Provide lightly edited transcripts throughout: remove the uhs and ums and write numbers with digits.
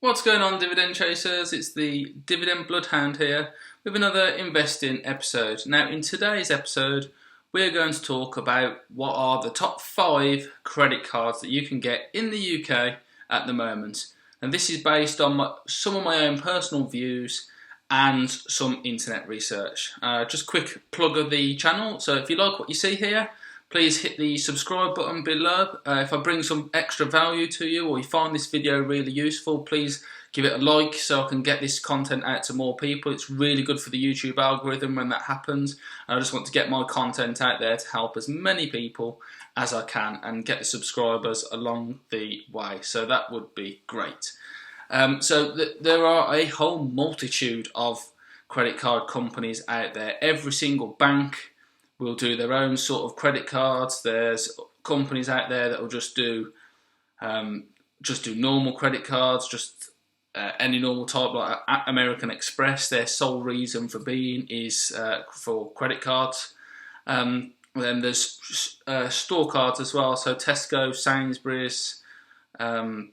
What's going on, Dividend Chasers? It's the Dividend Bloodhound here with another investing episode. Now, in today's episode, we're going to talk about what are the top 5 credit cards that you can get in the UK at the moment. And this is based on some of my own personal views and some internet research. Just quick plug of the channel. So if you like what you see here, please hit the subscribe button below. If I bring some extra value to you or you find this video really useful, please give it a like so I can get this content out to more people. It's really good for the YouTube algorithm when that happens. I just want to get my content out there to help as many people as I can and get the subscribers along the way. So that would be great. There are a whole multitude of credit card companies out there. Every single bank will do their own sort of credit cards. There's companies out there that will just do normal credit cards, just any normal type, like American Express. Their sole reason for being is for credit cards. Then there's store cards as well. So Tesco, Sainsbury's, and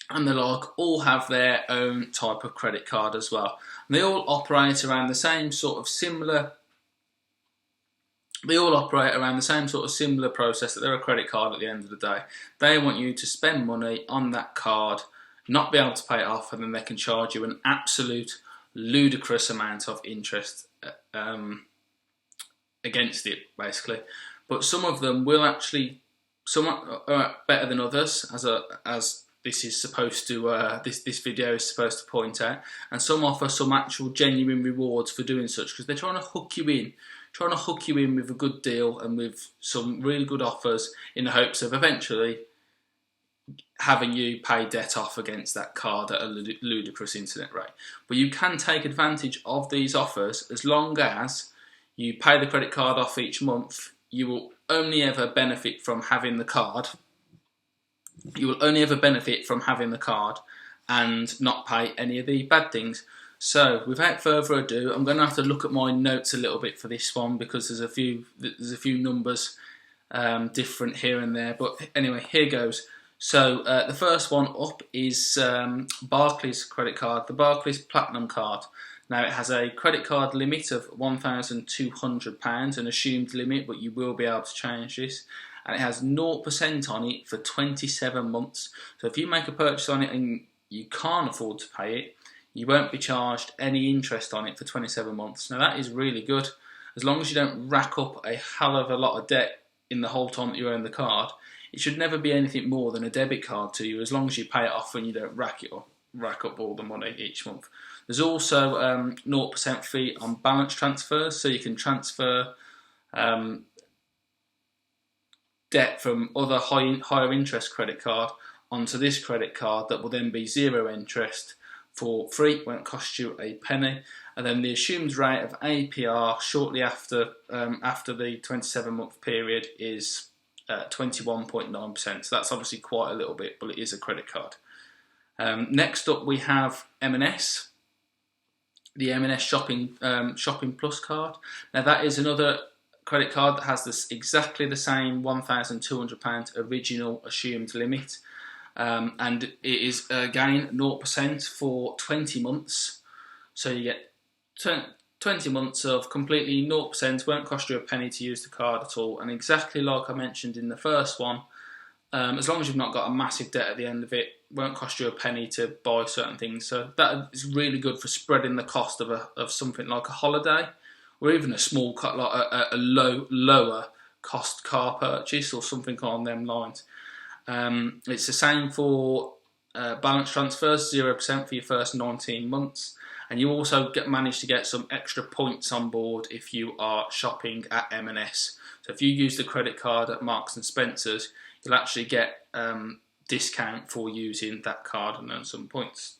the like all have their own type of credit card as well. And they all operate around the same sort of similar. They all operate around the same sort of similar process, that they're a credit card at the end of the day. They want you to spend money on that card, not be able to pay it off, and then they can charge you an absolute ludicrous amount of interest against it, basically. But some of them will actually, some are better than others, as this is supposed to, this video is supposed to point out, and some offer some actual genuine rewards for doing such, because they're trying to hook you in. Trying to hook you in with a good deal and with some really good offers in the hopes of eventually having you pay debt off against that card at a ludicrous internet rate. But you can take advantage of these offers as long as you pay the credit card off each month. You will only ever benefit from having the card. You will only ever benefit from having the card and not pay any of the bad things. So, without further ado, I'm going to have to look at my notes a little bit for this one because there's a few numbers different here and there. But anyway, here goes. So the first one up is Barclays credit card, the Barclays Platinum card. Now it has a credit card limit of £1,200, an assumed limit, but you will be able to change this. And it has 0% on it for 27 months. So if you make a purchase on it and you can't afford to pay it, you won't be charged any interest on it for 27 months. Now that is really good. As long as you don't rack up a hell of a lot of debt in the whole time that you own the card, it should never be anything more than a debit card to you, as long as you pay it off and you don't rack up all the money each month. There's also 0% fee on balance transfers, so you can transfer debt from other higher interest credit card onto this credit card that will then be 0 interest for free, won't cost you a penny. And then the assumed rate of APR shortly after the 27-month period is 21.9%. So that's obviously quite a little bit, but it is a credit card. Next up we have M&S, the M&S Shopping Plus card. Now that is another credit card that has exactly the same £1,200 original assumed limit. And it is again 0% for 20 months. So you get 20 months of completely 0%, won't cost you a penny to use the card at all. And exactly like I mentioned in the first one, as long as you've not got a massive debt at the end of it, won't cost you a penny to buy certain things. So that is really good for spreading the cost of something like a holiday, or even a small, like a lower cost car purchase or something along them lines. It's the same for balance transfers, 0% for your first 19 months. And you also manage to get some extra points on board if you are shopping at M&S. So if you use the credit card at Marks and Spencer's, you'll actually get discount for using that card and earn some points.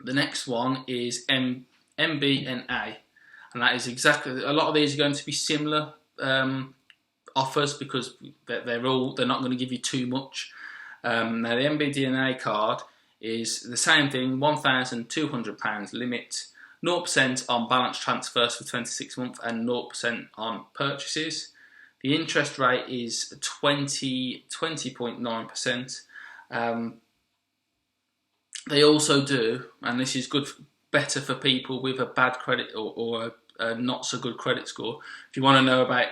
The next one is MBNA, and that is exactly, a lot of these are going to be similar offers because they're not going to give you too much. Now the MBDNA card is the same thing, £1,200 limit, 0% on balance transfers for 26 months and 0% on purchases. The interest rate is 20.9%. They also do, and this is better for people with a bad credit or a not so good credit score. If you want to know about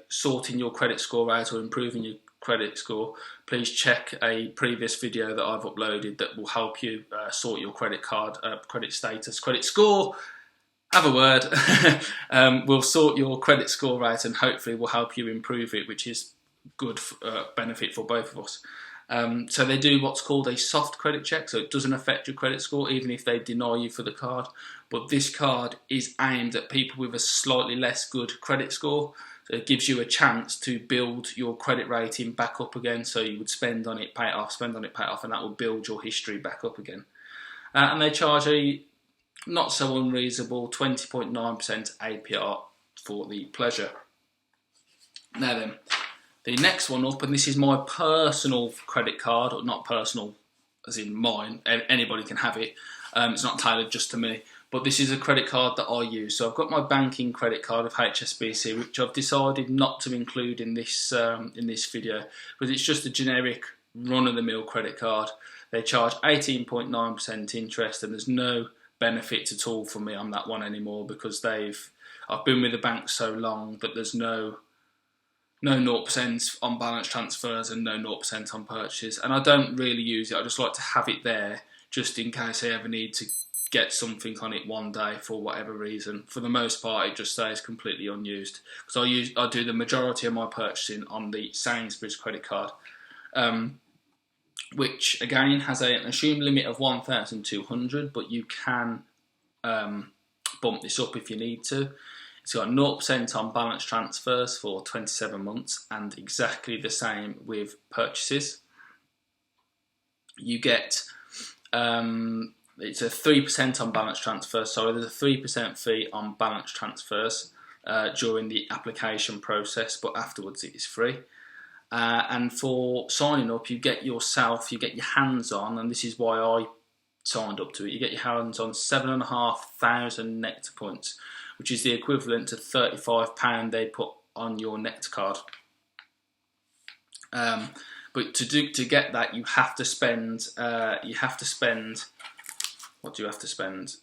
sorting your credit score out or improving your credit score, please check a previous video that I've uploaded that will help you sort your credit status, credit score. Have a word. We'll sort your credit score out and hopefully will help you improve it, which is good benefit for both of us. So they do what's called a soft credit check, so it doesn't affect your credit score even if they deny you for the card. But this card is aimed at people with a slightly less good credit score. So it gives you a chance to build your credit rating back up again. So you would spend on it, pay it off, spend on it, pay it off, and that will build your history back up again. And they charge a not so unreasonable 20.9% APR for the pleasure. Now then, the next one up, and this is my personal credit card, or not personal as in mine, anybody can have it, it's not tailored just to me, but this is a credit card that I use. So I've got my banking credit card of HSBC, which I've decided not to include in this video, because it's just a generic run-of-the-mill credit card. They charge 18.9% interest, and there's no benefit at all for me on that one anymore, because I've been with the bank so long that there's no 0% on balance transfers and no 0% on purchases, and I don't really use it. I just like to have it there just in case I ever need to get something on it one day for whatever reason. For the most part, it just stays completely unused, because I do the majority of my purchasing on the Sainsbury's credit card, which again has an assumed limit of 1,200, but you can bump this up if you need to. It's got 0% on balance transfers for 27 months and exactly the same with purchases. You get, it's a 3% on balance transfers, so there's a 3% fee on balance transfers during the application process, but afterwards it is free. And for signing up, you get your hands on, and this is why I signed up to it, you get your hands on 7,500 NECTAR points, which is the equivalent to £35 they put on your NECTAR card. But to get that, you have to spend. What do you have to spend?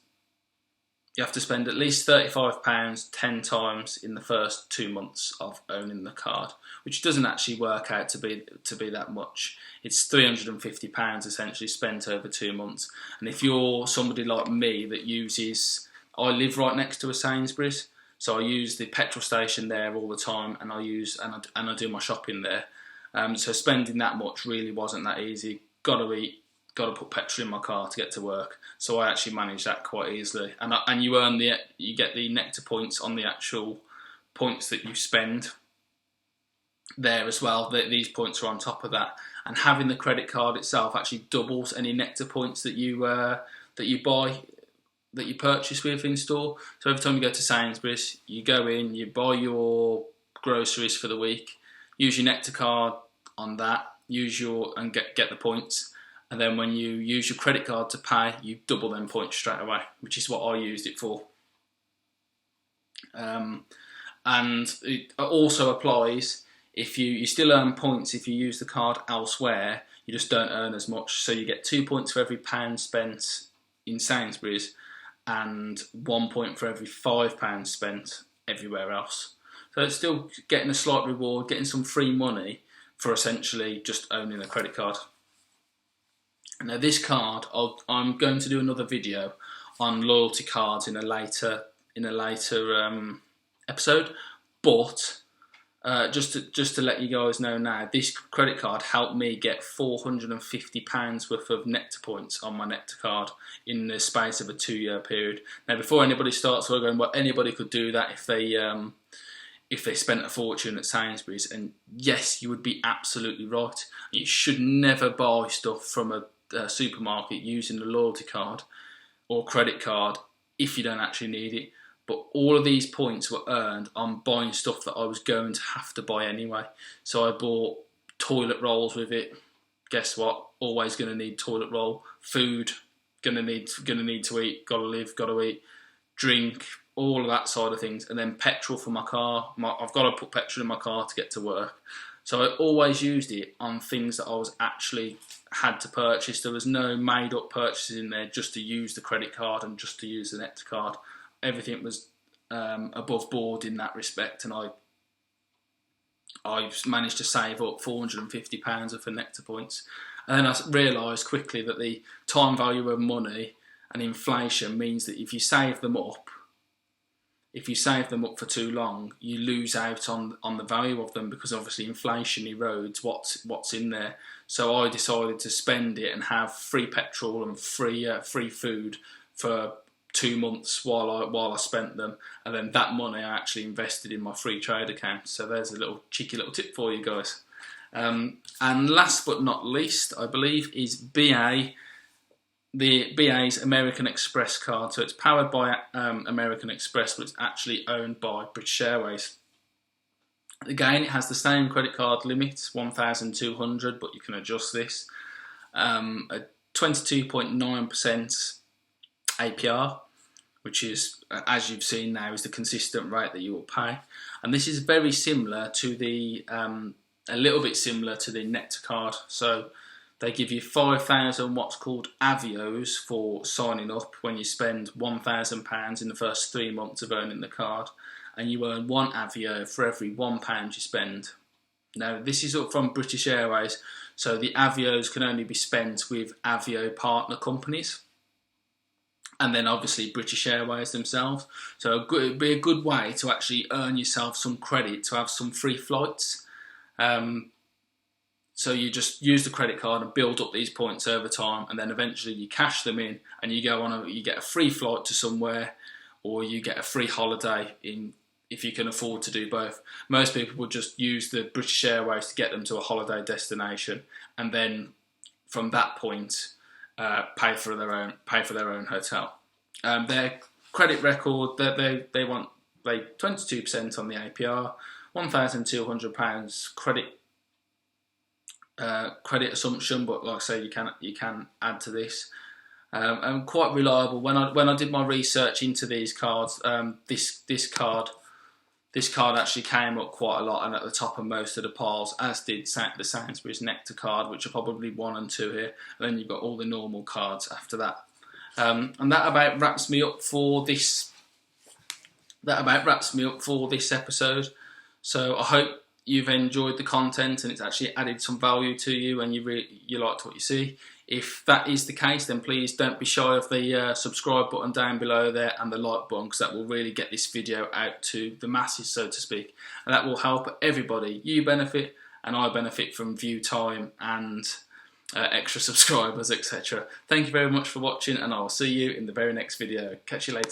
You have to spend at least £35 10 times in the first 2 months of owning the card, which doesn't actually work out to be that much. It's £350 essentially spent over 2 months. And if you're somebody like me that I live right next to a Sainsbury's, so I use the petrol station there all the time, and I do my shopping there. So spending that much really wasn't that easy. Got to eat, got to put petrol in my car to get to work. So I actually managed that quite easily. And you get the NECTAR points on the actual points that you spend there as well. These points are on top of that. And having the credit card itself actually doubles any NECTAR points that you purchase with in store. So every time you go to Sainsbury's, you go in, you buy your groceries for the week, use your NECTAR card on that, and get the points. And then when you use your credit card to pay, you double them points straight away, which is what I used it for. And it also applies if you still earn points if you use the card elsewhere, you just don't earn as much. So you get 2 points for every £1 spent in Sainsbury's and 1 point for every £5 spent everywhere else. So it's still getting a slight reward, getting some free money for essentially just owning a credit card. Now this card, I'm going to do another video on loyalty cards in a later episode, but just to let you guys know now, this credit card helped me get £450 worth of NECTAR points on my NECTAR card in the space of a 2-year period. Now before anybody starts going, well, anybody could do that if they spent a fortune at Sainsbury's, and yes, you would be absolutely right. You should never buy stuff from a supermarket using the loyalty card or credit card if you don't actually need it. But all of these points were earned on buying stuff that I was going to have to buy anyway. So I bought toilet rolls with it. Guess what? Always going to need toilet roll. Food, gonna need to eat. Gotta live, gotta eat. Drink, all of that side of things. And then petrol for my car. I've got to put petrol in my car to get to work. So I always used it on things that I was actually had to purchase. There was no made up purchases in there just to use the credit card and just to use the NECTAR card. Everything was above board in that respect, and I managed to save up £450 of NECTAR points. And then I realised quickly that the time value of money and inflation means that if you save them up for too long, you lose out on the value of them, because obviously inflation erodes what's in there. So I decided to spend it and have free petrol and free food for 2 months while I spent them, and then that money I actually invested in my Freetrade account. So there's a cheeky little tip for you guys. And last but not least, I believe, is BA. The BA's American Express card. So it's powered by American Express, but it's actually owned by British Airways. Again, it has the same credit card limit, 1,200, but you can adjust this. A 22.9% APR, which is, as you've seen now, is the consistent rate that you will pay. And this is very similar to the, a little bit similar to the NECTAR card. So they give you 5,000 what's called avios for signing up when you spend £1,000 in the first 3 months of owning the card, and you earn one avio for every £1 you spend. Now, this is up from British Airways, so the avios can only be spent with avio partner companies, and then obviously British Airways themselves. So it'd be a good way to actually earn yourself some credit to have some free flights. So you just use the credit card and build up these points over time, and then eventually you cash them in, and you go on you get a free flight to somewhere, or you get a free holiday if you can afford to do both. Most people would just use the British Airways to get them to a holiday destination, and then from that point pay for their own hotel. Their credit record, they want 22% on the APR, £1,200 credit assumption, but like I say, you can add to this. And quite reliable. When I did my research into these cards, this card actually came up quite a lot and at the top of most of the piles, as did the Sainsbury's NECTAR card, which are probably 1 and 2 here. And then you've got all the normal cards after that. And that about wraps me up for this. Episode. So I hope you've enjoyed the content and it's actually added some value to you, and you liked what you see. If that is the case, then please don't be shy of the subscribe button down below there and the like button, because that will really get this video out to the masses, so to speak, and that will help everybody. You benefit and I benefit from view time and extra subscribers, etc. Thank you very much for watching, and I will see you in the very next video. Catch you later.